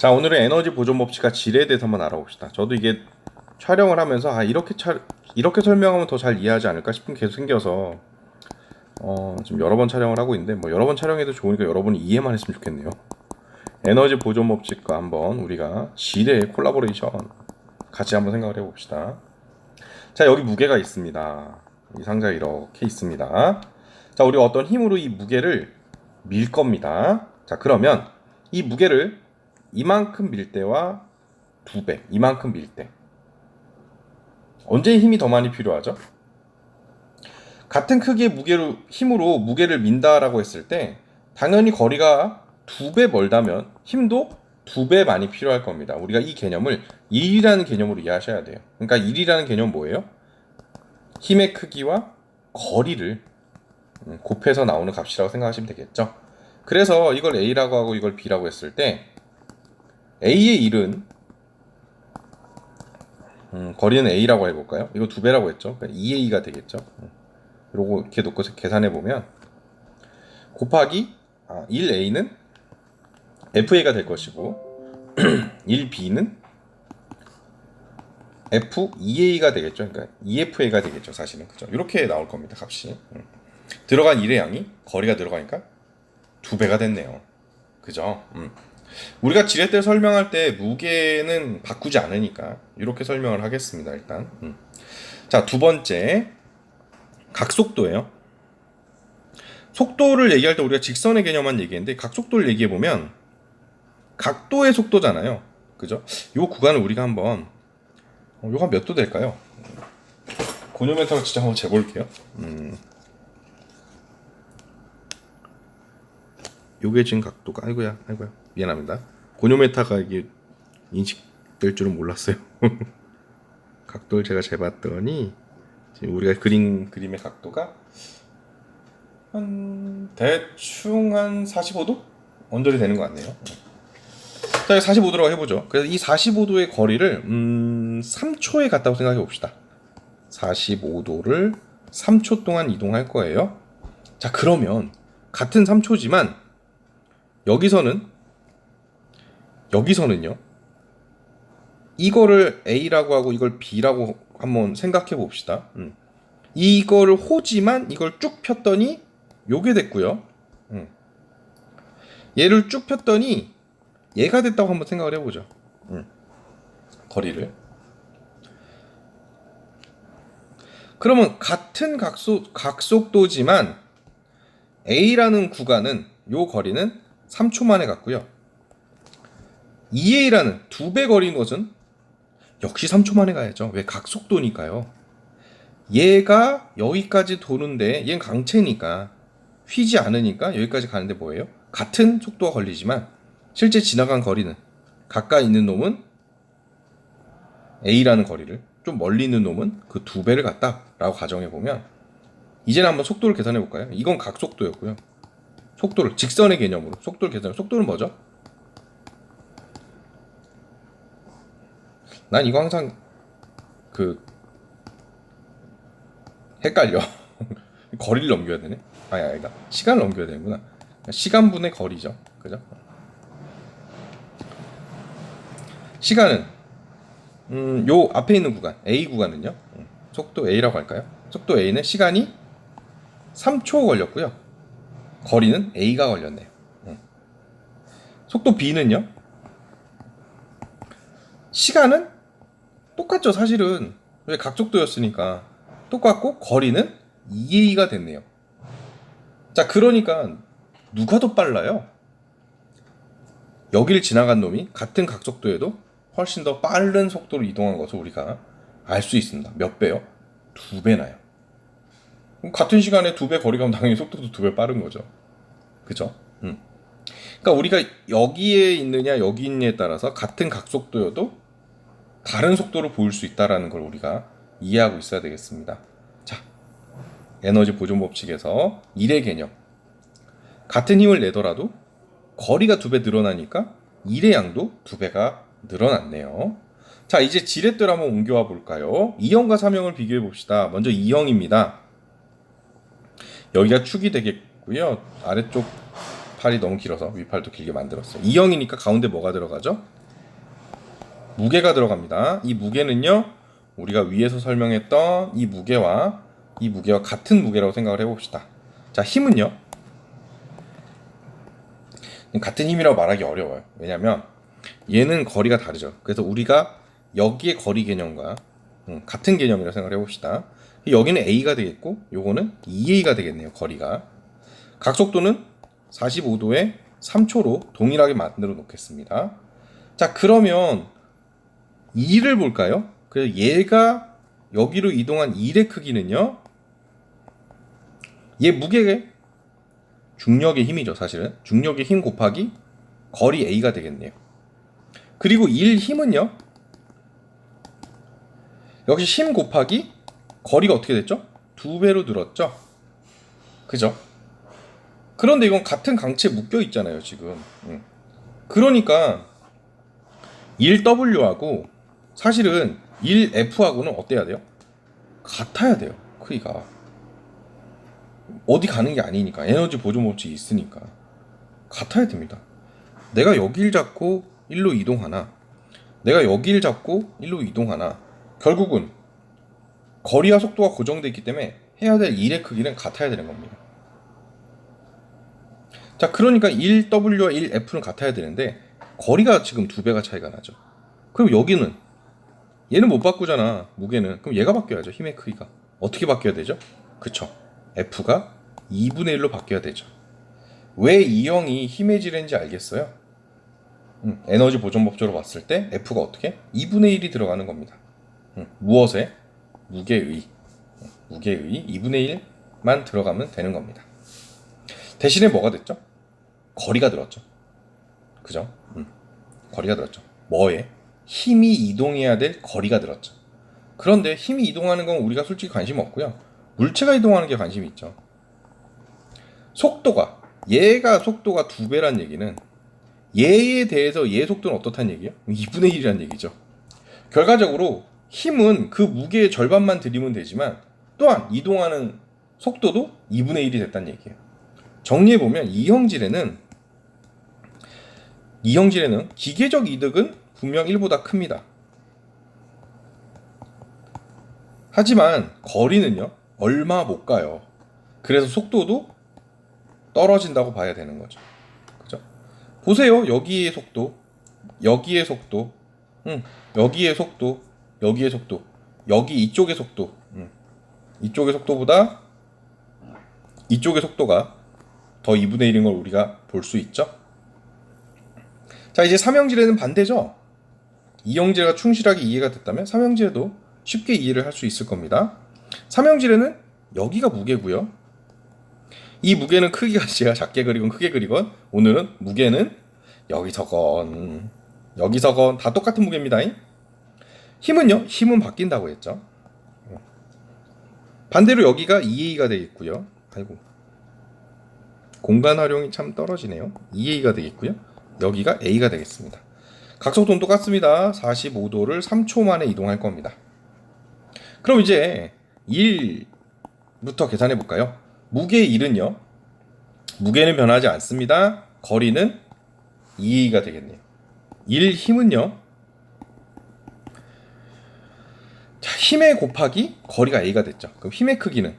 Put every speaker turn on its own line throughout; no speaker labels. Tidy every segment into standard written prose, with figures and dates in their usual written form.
자, 오늘은 에너지 보존 법칙과 질에 대해서 한번 알아봅시다. 저도 이게 촬영을 하면서 이렇게 설명하면 더 잘 이해하지 않을까 싶은 게 계속 생겨서 지금 여러 번 촬영을 하고 있는데 뭐 여러 번 촬영해도 좋으니까 여러분이 이해만 했으면 좋겠네요. 에너지 보존 법칙과 한번 우리가 질의 콜라보레이션 같이 한번 생각을 해봅시다. 자, 여기 무게가 있습니다. 이 상자에 이렇게 있습니다. 자, 우리가 어떤 힘으로 이 무게를 밀 겁니다. 자, 그러면 이 무게를 이만큼 밀 때와 2배, 이만큼 밀 때 언제 힘이 더 많이 필요하죠? 같은 크기의 힘으로 무게를 민다라고 했을 때 당연히 거리가 2배 멀다면 힘도 2배 많이 필요할 겁니다. 우리가 이 개념을 1이라는 개념으로 이해하셔야 돼요. 그러니까 1이라는 개념은 뭐예요? 힘의 크기와 거리를 곱해서 나오는 값이라고 생각하시면 되겠죠. 그래서 이걸 A라고 하고 이걸 B라고 했을 때 A의 1은 거리는 A라고 해볼까요? 이거 2배라고 했죠. 그러니까 2A가 되겠죠. 그리고 이렇게 놓고 계산해보면 곱하기 1A는 FA가 될 것이고 1B는 F2A가 되겠죠. 그러니까 EFA가 되겠죠. 사실은 그죠. 이렇게 나올 겁니다. 값이 들어간 1의 양이 거리가 들어가니까 2배가 됐네요. 그죠? 우리가 지렛대 설명할 때 무게는 바꾸지 않으니까 이렇게 설명을 하겠습니다. 일단 자, 두 번째 각속도예요. 속도를 얘기할 때 우리가 직선의 개념만 얘기했는데 각속도를 얘기해보면 각도의 속도잖아요. 그죠? 요 구간을 우리가 한번 요가 몇 도 될까요? 고뇨메터로 진짜 한번 재볼게요. 요게 지금 각도가 아이고야 미안합니다. 고뇨메타가 이게 인식될 줄은 몰랐어요. 각도를 제가 재봤더니 지금 우리가 그림의 각도가 대충 한 45도? 언저리 되는 것 같네요. 자, 45도라고 해보죠. 그래서 이 45도의 거리를 3초에 갔다고 생각해 봅시다. 45도를 3초 동안 이동할 거예요. 자, 그러면 같은 3초지만 여기서는요 이거를 A라고 하고 이걸 B라고 한번 생각해 봅시다. 이거를 호지만 이걸 쭉 폈더니 요게 됐고요. 얘를 쭉 폈더니 얘가 됐다고 한번 생각을 해보죠. 거리를. 그러면 같은 각속도지만 A라는 구간은 요 거리는 3초 만에 갔고요. 2A라는 2배 거리인 것은 역시 3초 만에 가야죠. 왜? 각속도니까요. 얘가 여기까지 도는데 얘는 강체니까 휘지 않으니까 여기까지 가는데 뭐예요? 같은 속도가 걸리지만 실제 지나간 거리는 가까이 있는 놈은 A라는 거리를 좀 멀리 있는 놈은 그 2배를 갔다라고 가정해보면 이제는 한번 속도를 계산해볼까요? 이건 각속도였고요. 속도를 직선의 개념으로 속도를 계산해. 속도는 뭐죠? 난 이거 항상 헷갈려. 거리를 넘겨야 되네. 아니다. 시간을 넘겨야 되는구나. 시간분의 거리죠. 그죠? 시간은 요 앞에 있는 구간 A 구간은요. 속도 A라고 할까요? 속도 A는 시간이 3초 걸렸고요. 거리는 A가 걸렸네요. 속도 B는요. 시간은 똑같죠. 사실은 왜 각속도였으니까 똑같고 거리는 2A가 됐네요. 자, 그러니까 누가 더 빨라요? 여기를 지나간 놈이 같은 각속도에도 훨씬 더 빠른 속도로 이동한 것을 우리가 알 수 있습니다. 몇 배요? 2배나요. 같은 시간에 2배 거리 가면 당연히 속도도 2배 빠른 거죠. 그죠? 그러니까 우리가 여기에 있느냐 여기 있느냐에 따라서 같은 각속도여도 다른 속도로 보일 수 있다는 걸 우리가 이해하고 있어야 되겠습니다. 자, 에너지 보존 법칙에서 1의 개념. 같은 힘을 내더라도 거리가 2배 늘어나니까 1의 양도 2배가 늘어났네요. 자, 이제 지렛대로 한번 옮겨와 볼까요? 2형과 3형을 비교해 봅시다. 먼저 2형입니다. 여기가 축이 되겠고요. 아래쪽 팔이 너무 길어서 위팔도 길게 만들었어요. 2형이니까 가운데 뭐가 들어가죠? 무게가 들어갑니다. 이 무게는요, 우리가 위에서 설명했던 이 무게와 같은 무게라고 생각을 해봅시다. 자, 힘은요, 같은 힘이라고 말하기 어려워요. 왜냐면 얘는 거리가 다르죠. 그래서 우리가 여기의 거리 개념과 같은 개념이라고 생각을 해봅시다. 여기는 A가 되겠고 요거는 2A가 되겠네요. 거리가. 각속도는 45도에 3초로 동일하게 만들어 놓겠습니다. 자, 그러면 2를 볼까요? 그래서 얘가 여기로 이동한 1의 크기는요, 얘 무게의 중력의 힘이죠. 사실은 중력의 힘 곱하기 거리 A가 되겠네요. 그리고 1 힘은요, 역시 힘 곱하기 거리가 어떻게 됐죠? 2배로 늘었죠. 그죠? 그런데 이건 같은 강체에 묶여 있잖아요, 지금. 그러니까 1W하고 사실은 1F하고는 어때야 돼요? 같아야 돼요, 크기가. 어디 가는 게 아니니까. 에너지 보존 법칙이 있으니까 같아야 됩니다. 내가 여길 잡고 1로 이동하나, 내가 여길 잡고 1로 이동하나, 결국은 거리와 속도가 고정되어 있기 때문에 해야 될 1의 크기는 같아야 되는 겁니다. 자, 그러니까 1W와 1F는 같아야 되는데 거리가 지금 2배가 차이가 나죠. 그럼 여기는 얘는 못 바꾸잖아, 무게는. 그럼 얘가 바뀌어야죠. 힘의 크기가 어떻게 바뀌어야 되죠? 그쵸, F가 2분의 1로 바뀌어야 되죠. 왜 이 형이 힘의 질인지 알겠어요? 에너지 보존 법칙으로 봤을 때 F가 어떻게? 2분의 1이 들어가는 겁니다. 무엇에? 무게의 2분의 1만 들어가면 되는 겁니다. 대신에 뭐가 됐죠? 거리가 들었죠. 그죠? 거리가 들었죠. 뭐에? 힘이 이동해야 될 거리가 들었죠. 그런데 힘이 이동하는 건 우리가 솔직히 관심 없고요. 물체가 이동하는 게 관심이 있죠. 속도가, 얘가 속도가 2배란 얘기는 얘에 대해서 얘의 속도는 어떻다는 얘기예요? 2분의 1이란 얘기죠. 결과적으로 힘은 그 무게의 절반만 들이면 되지만 또한 이동하는 속도도 2분의 1이 됐다는 얘기예요. 정리해보면 이 형질에는 기계적 이득은 분명 1보다 큽니다. 하지만 거리는요, 얼마 못 가요. 그래서 속도도 떨어진다고 봐야 되는 거죠. 그죠? 보세요. 여기의 속도, 여기의 속도, 여기의 속도, 여기의 속도, 여기 이쪽의 속도, 이쪽의 속도보다 이쪽의 속도가 더 2분의 1인 걸 우리가 볼 수 있죠. 자, 이제 삼형질에는 반대죠. 이형질가 충실하게 이해가 됐다면 삼형질에도 쉽게 이해를 할 수 있을 겁니다. 삼형질에는 여기가 무게고요. 이 무게는 크기가 제가 작게 그리건 크게 그리건 오늘은 무게는 여기서건 여기서건 다 똑같은 무게입니다. 힘은요? 힘은 바뀐다고 했죠. 반대로 여기가 2A가 되겠고요. 아이고, 공간 활용이 참 떨어지네요. 2A가 되겠고요. 여기가 A가 되겠습니다. 각속도는 똑같습니다. 45도를 3초 만에 이동할 겁니다. 그럼 이제 1부터 계산해 볼까요? 무게의 1은요, 무게는 변하지 않습니다. 거리는 2A가 되겠네요. 1 힘은요, 자, 힘의 곱하기 거리가 A가 됐죠. 그럼 힘의 크기는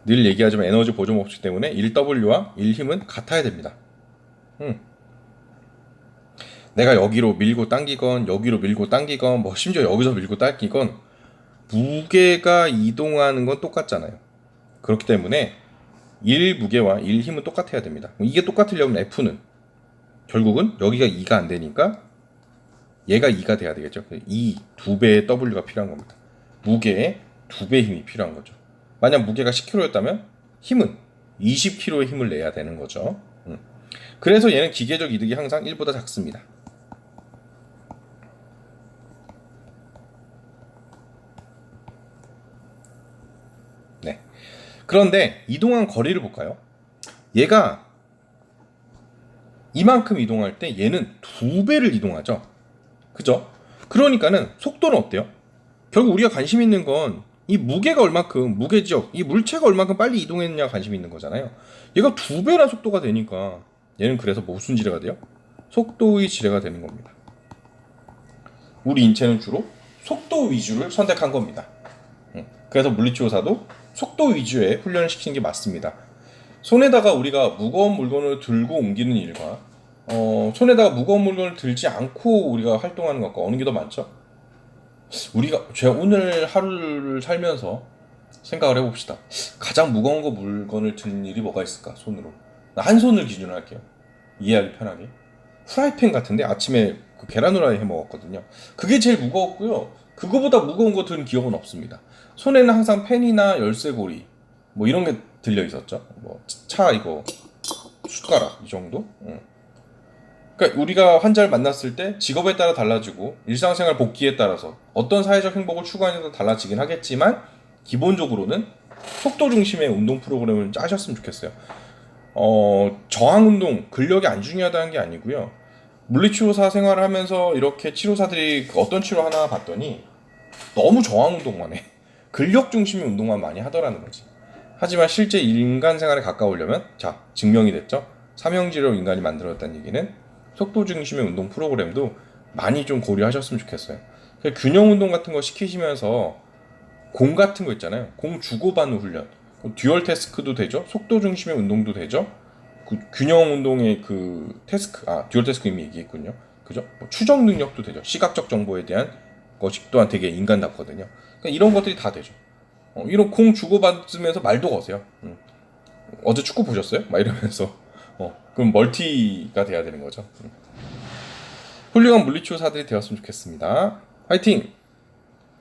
늘 얘기하지만 에너지 보존 법칙 때문에 1W와 1힘은 같아야 됩니다. 내가 여기로 밀고 당기건 여기로 밀고 당기건 뭐 심지어 여기서 밀고 당기건 무게가 이동하는 건 똑같잖아요. 그렇기 때문에 1 무게와 1 힘은 똑같아야 됩니다. 이게 똑같으려면 F는 결국은 여기가 2가 안 되니까 얘가 2가 돼야 되겠죠. 2배의 W가 필요한 겁니다. 무게에 2배의 힘이 필요한 거죠. 만약 무게가 10kg였다면 힘은 20kg의 힘을 내야 되는 거죠. 그래서 얘는 기계적 이득이 항상 1보다 작습니다. 네. 그런데 이동한 거리를 볼까요? 얘가 이만큼 이동할 때 얘는 2배를 이동하죠. 그죠? 그러니까는 속도는 어때요? 결국 우리가 관심 있는 건 이 무게가 얼만큼, 무게 지역, 이 물체가 얼만큼 빨리 이동했느냐 관심이 있는 거잖아요. 얘가 2배나 속도가 되니까 얘는 그래서 무슨 지뢰가 돼요? 속도의 지뢰가 되는 겁니다. 우리 인체는 주로 속도 위주를 선택한 겁니다. 그래서 물리치료사도 속도 위주의 훈련을 시키는 게 맞습니다. 손에다가 우리가 무거운 물건을 들고 옮기는 일과 손에다가 무거운 물건을 들지 않고 우리가 활동하는 것과 어느 게 더 많죠? 제가 오늘 하루를 살면서 생각을 해봅시다. 가장 무거운 물건을 드는 일이 뭐가 있을까? 손으로. 한 손을 기준으로 할게요. 이해하기 편하게. 프라이팬 같은데 아침에 그 계란 후라이 해 먹었거든요. 그게 제일 무거웠고요. 그거보다 무거운 거 든 기억은 없습니다. 손에는 항상 펜이나 열쇠고리 뭐 이런 게 들려 있었죠. 뭐 차 이거 숟가락 이 정도. 그러니까 우리가 환자를 만났을 때 직업에 따라 달라지고 일상생활 복귀에 따라서 어떤 사회적 행복을 추구하냐에 따라 달라지긴 하겠지만 기본적으로는 속도 중심의 운동 프로그램을 짜셨으면 좋겠어요. 저항 운동, 근력이 안 중요하다는 게 아니고요. 물리치료사 생활을 하면서 이렇게 치료사들이 어떤 치료 하나 봤더니 너무 저항 운동만 해. 근력 중심의 운동만 많이 하더라는 거지. 하지만 실제 인간 생활에 가까우려면 자, 증명이 됐죠. 삼형제로 인간이 만들어졌다는 얘기는 속도 중심의 운동 프로그램도 많이 좀 고려하셨으면 좋겠어요. 균형 운동 같은 거 시키시면서 공 같은 거 있잖아요. 공 주고받는 훈련. 듀얼 태스크도 되죠. 속도 중심의 운동도 되죠. 그 균형 운동의 그 태스크, 듀얼 태스크 이미 얘기했군요. 그죠? 뭐 추적 능력도 되죠. 시각적 정보에 대한 것이 또한 되게 인간답거든요. 그러니까 이런 것들이 다 되죠. 이런 공 주고받으면서 말도 거세요. 어제 축구 보셨어요? 막 이러면서. 그럼 멀티가 돼야 되는 거죠. 훌륭한 물리치료사들이 되었으면 좋겠습니다. 화이팅!